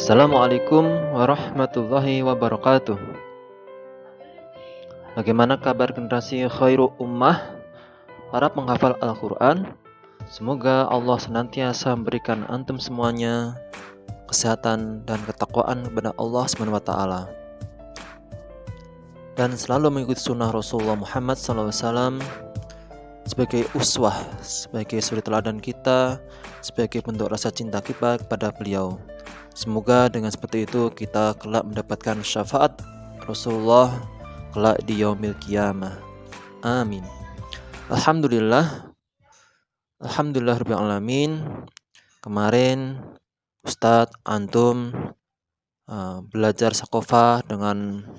Assalamualaikum warahmatullahi wabarakatuh. Bagaimana kabar generasi khairu ummah, para penghafal Al-Quran? Semoga Allah senantiasa memberikan antum semuanya kesehatan dan ketakwaan kepada Allah SWT, dan selalu mengikuti sunnah Rasulullah Muhammad SAW sebagai uswah, sebagai suri teladan kita, sebagai bentuk rasa cinta kita kepada beliau. Semoga dengan seperti itu kita kelak mendapatkan syafaat Rasulullah kelak di yaumil qiyamah. Amin. Alhamdulillah rabbil alamin. Kemarin Ustadz antum belajar sakofah dengan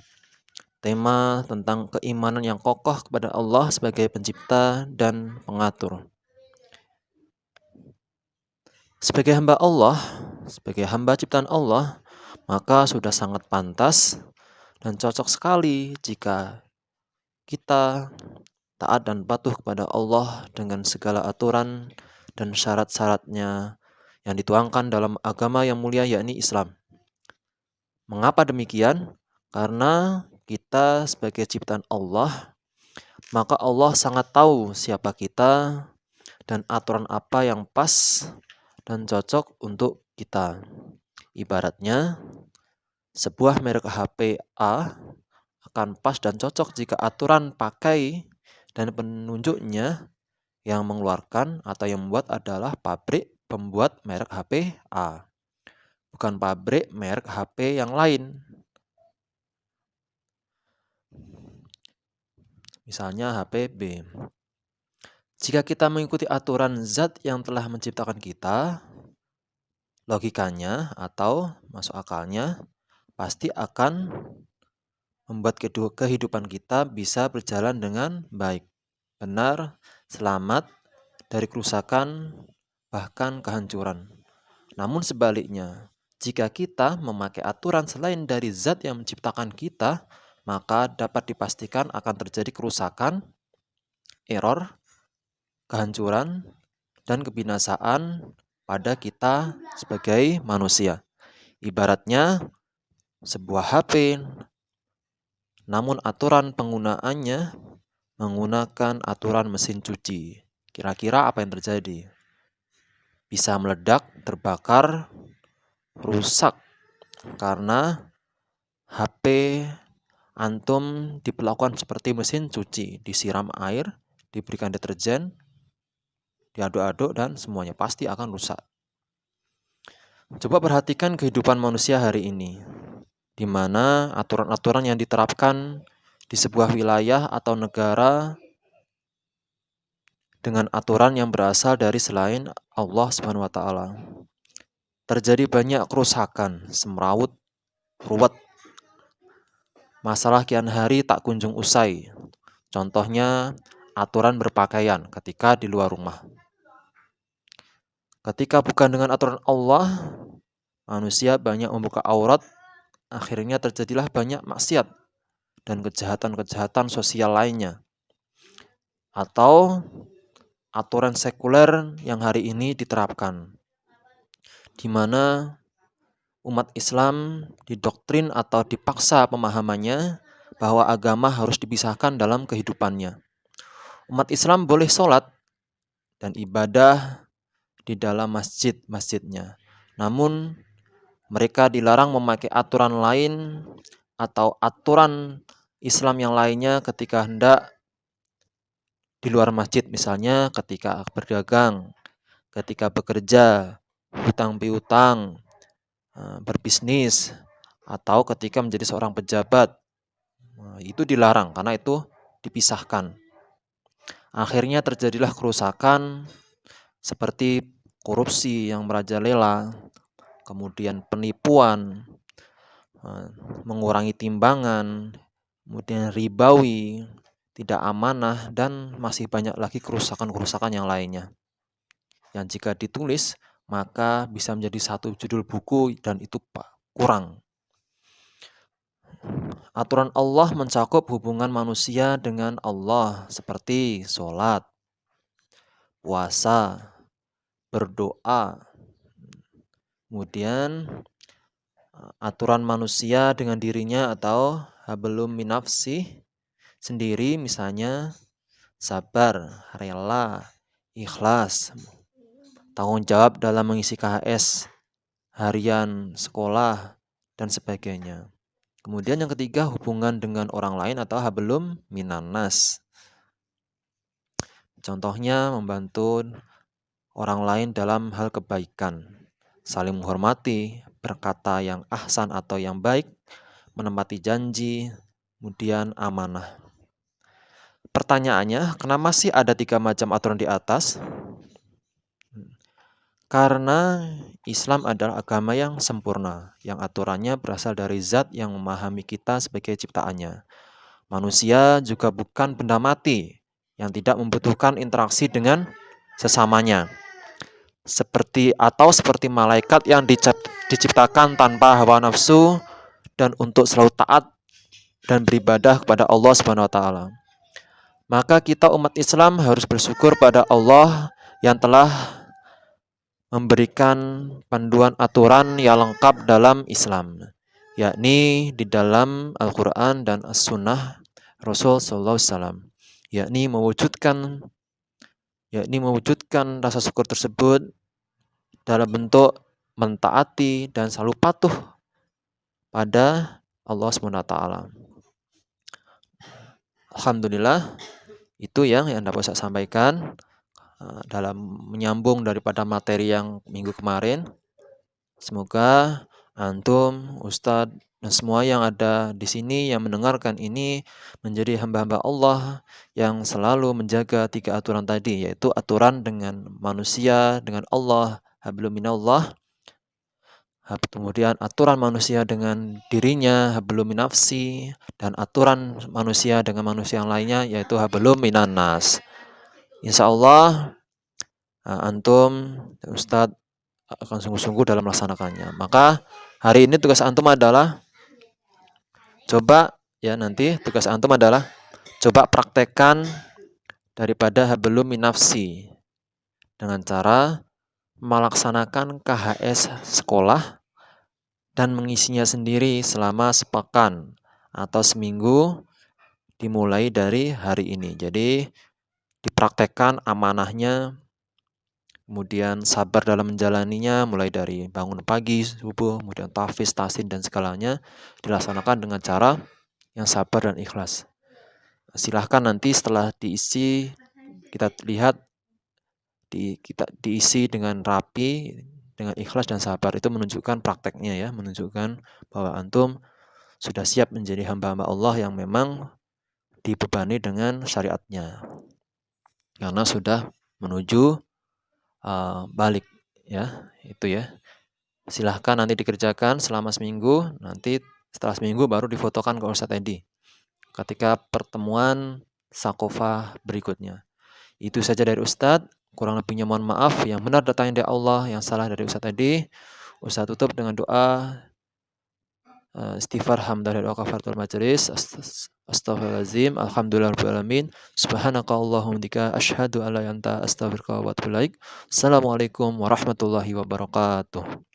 tema tentang keimanan yang kokoh kepada Allah sebagai pencipta dan pengatur. Sebagai hamba Allah, sebagai hamba ciptaan Allah, maka sudah sangat pantas dan cocok sekali jika kita taat dan patuh kepada Allah dengan segala aturan dan syarat-syaratnya yang dituangkan dalam agama yang mulia, yakni Islam. Mengapa demikian? Karena kita sebagai ciptaan Allah, maka Allah sangat tahu siapa kita dan aturan apa yang pas dan cocok untuk kita. Ibaratnya, sebuah merek HP A akan pas dan cocok jika aturan pakai dan penunjuknya yang mengeluarkan atau yang membuat adalah pabrik pembuat merek HP A, bukan pabrik merek HP yang lain. Misalnya HP B. Jika kita mengikuti aturan zat yang telah menciptakan kita, logikanya atau masuk akalnya pasti akan membuat kehidupan kita bisa berjalan dengan baik, benar, selamat dari kerusakan, bahkan kehancuran. Namun sebaliknya, jika kita memakai aturan selain dari zat yang menciptakan kita, maka dapat dipastikan akan terjadi kerusakan, error, kehancuran, dan kebinasaan pada kita sebagai manusia. Ibaratnya sebuah HP, namun aturan penggunaannya menggunakan aturan mesin cuci. Kira-kira apa yang terjadi? Bisa meledak, terbakar, rusak karena HP antum diperlakukan seperti mesin cuci, disiram air, diberikan deterjen, diaduk-aduk, dan semuanya pasti akan rusak. Coba perhatikan kehidupan manusia hari ini, di mana aturan-aturan yang diterapkan di sebuah wilayah atau negara dengan aturan yang berasal dari selain Allah SWT. Terjadi banyak kerusakan, semrawut, ruwet. Masalah kian hari tak kunjung usai. Contohnya, aturan berpakaian ketika di luar rumah. Ketika bukan dengan aturan Allah, manusia banyak membuka aurat, akhirnya terjadilah banyak maksiat dan kejahatan-kejahatan sosial lainnya. Atau aturan sekuler yang hari ini diterapkan, di mana umat Islam didoktrin atau dipaksa pemahamannya bahwa agama harus dipisahkan dalam kehidupannya. Umat Islam boleh sholat dan ibadah di dalam masjid-masjidnya. Namun mereka dilarang memakai aturan lain atau aturan Islam yang lainnya ketika hendak di luar masjid, misalnya ketika berdagang, ketika bekerja, hutang piutang, berbisnis, atau ketika menjadi seorang pejabat. Itu dilarang karena itu dipisahkan. Akhirnya terjadilah kerusakan seperti korupsi yang merajalela, kemudian penipuan, mengurangi timbangan, kemudian ribawi, tidak amanah, dan masih banyak lagi kerusakan-kerusakan yang lainnya. Yang jika ditulis, maka bisa menjadi satu judul buku dan itu kurang. Aturan Allah mencakup hubungan manusia dengan Allah seperti sholat, puasa, berdoa, kemudian aturan manusia dengan dirinya atau hablum minafsi sendiri, misalnya sabar, rela, ikhlas, tanggung jawab dalam mengisi KHS, harian, sekolah, dan sebagainya. Kemudian yang ketiga, hubungan dengan orang lain atau hablum minanas. Contohnya membantu orang lain dalam hal kebaikan, saling menghormati, berkata yang ahsan atau yang baik, menepati janji, kemudian amanah. Pertanyaannya, kenapa sih ada 3 macam aturan di atas? Karena Islam adalah agama yang sempurna, yang aturannya berasal dari zat yang memahami kita sebagai ciptaannya. Manusia juga bukan benda mati yang tidak membutuhkan interaksi dengan sesamanya. Seperti malaikat yang diciptakan tanpa hawa nafsu dan untuk selalu taat dan beribadah kepada Allah Subhanahu wa taala. Maka kita umat Islam harus bersyukur pada Allah yang telah memberikan panduan aturan yang lengkap dalam Islam, yakni di dalam Al-Quran dan As-Sunnah Rasul Sallallahu Alaihi Wasallam, yakni mewujudkan rasa syukur tersebut dalam bentuk mentaati dan selalu patuh pada Allah Subhanahu wa taala. Alhamdulillah, itu yang dapat saya sampaikan dalam menyambung daripada materi yang minggu kemarin. Semoga antum, ustadz, dan semua yang ada di sini yang mendengarkan ini menjadi hamba-hamba Allah yang selalu menjaga 3 aturan tadi, yaitu aturan dengan manusia, dengan Allah, hablum minallah, kemudian aturan manusia dengan dirinya, hablum minafsi, dan aturan manusia dengan manusia yang lainnya, yaitu hablum minannas. Insya Allah antum, ustadz, akan sungguh-sungguh dalam melaksanakannya. Maka hari ini tugas antum adalah coba praktekkan daripada hablum minafsi dengan cara melaksanakan KHS sekolah dan mengisinya sendiri selama sepekan atau seminggu dimulai dari hari ini. Jadi dipraktekkan amanahnya, kemudian sabar dalam menjalaninya, mulai dari bangun pagi, subuh, kemudian tahfiz, tahsin, dan segalanya dilaksanakan dengan cara yang sabar dan ikhlas. Silahkan nanti setelah diisi, kita lihat kita diisi dengan rapi, dengan ikhlas dan sabar. Itu menunjukkan prakteknya ya, menunjukkan bahwa antum sudah siap menjadi hamba-hamba Allah yang memang dibebani dengan syariatnya. Karena sudah menuju balik ya, itu ya. Silahkan nanti dikerjakan selama seminggu, nanti setelah seminggu baru difotokan ke Ustadz Edi ketika pertemuan Sakofah berikutnya. Itu saja dari Ustadz, kurang lebihnya mohon maaf, yang benar datangnya dari Allah, yang salah dari Ustadz Edi. Ustadz tutup dengan doa istighfar, hamdalah, doa kafaratul majlis, astaghfirullahaladzim, alhamdulillahirrahmanirrahim, subhanakallahumma bika asyhadu an la ilaha illa anta astaghfiruka wa atubu ilaik. Assalamualaikum warahmatullahi wabarakatuh.